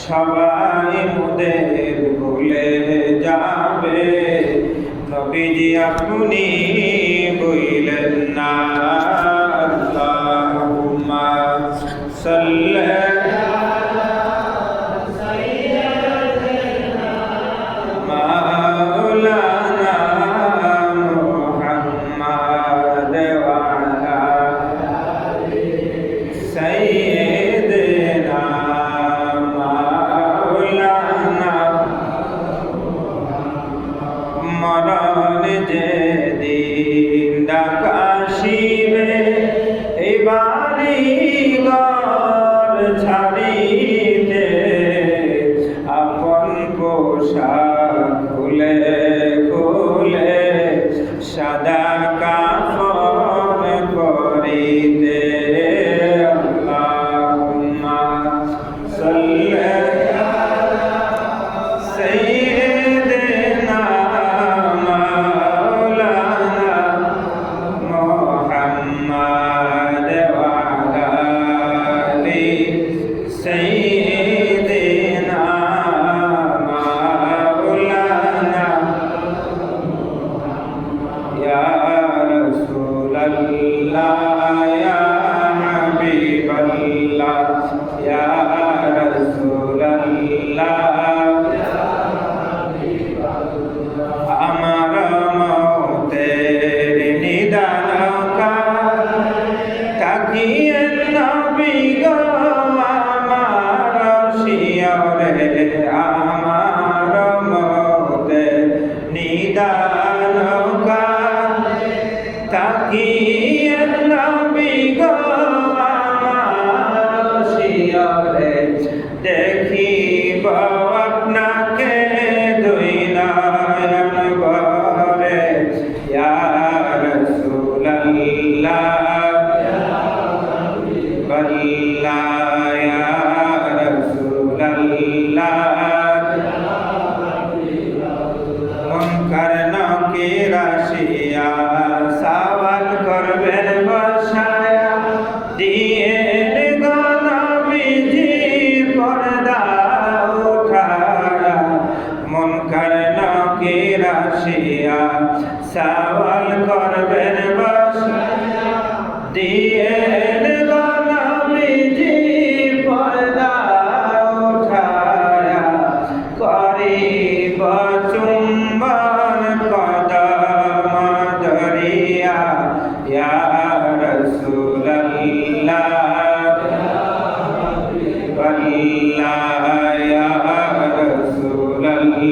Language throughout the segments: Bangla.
সবাই মোদের ভুলে যাবে, নবীজি আপনি বইলেন না। আল্লাহুম্মা সাল্লি মাওলানা মুহাম্মদ ওয়া আলা সাইয়্যিদিনা মাওলানা। মরণ যেদিন ডাকাশিবে এই বাড়ি ঘর ছাড়িতে, আপন পোশাক খুলে খুলে সাদা কাফন পরিতে। আল্লাহুম্মা সাল্লি আলা সাইয়্যিদিনা মাওলানা মুহাম্মদ ওয়া আলা আলি সাইয়্যিদিনা মাওলানা। ইয়া রাসূলাল্লাহ ইয়া হাবিবাল্লাহ ইয়া রাসূলাল্লাহ, আমার মওতের নিদান তাকিয়ে নবী গো আমার শিয়রে, আমার মওতের নিদান তাকিয়ে নবী গো আমার শিয়রে, দেখিব আপনাকে দুই নয়ন ভরে। ইয়া রাসূলাল্লাহ ইয়া রাসূলাল্লাহ, মুনকার নাকির আসিয়া সওয়াল করবেন বসায়া, দিয়ে গো নবীজি পর্দা উঠায়া। মুনকার নাকির আসিয়া সওয়াল করবেন বসায়া, দিয়ে গো নবীজি পর্দা উঠায়া। করিব চুম্বন কদম ধরিয়া। ইয়া রাসূলাল্লাহ ইয়া রাসূলাল্লাহ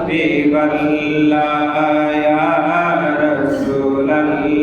হাবিবাল্লাহ ইয়া রাসূলাল্লাহ।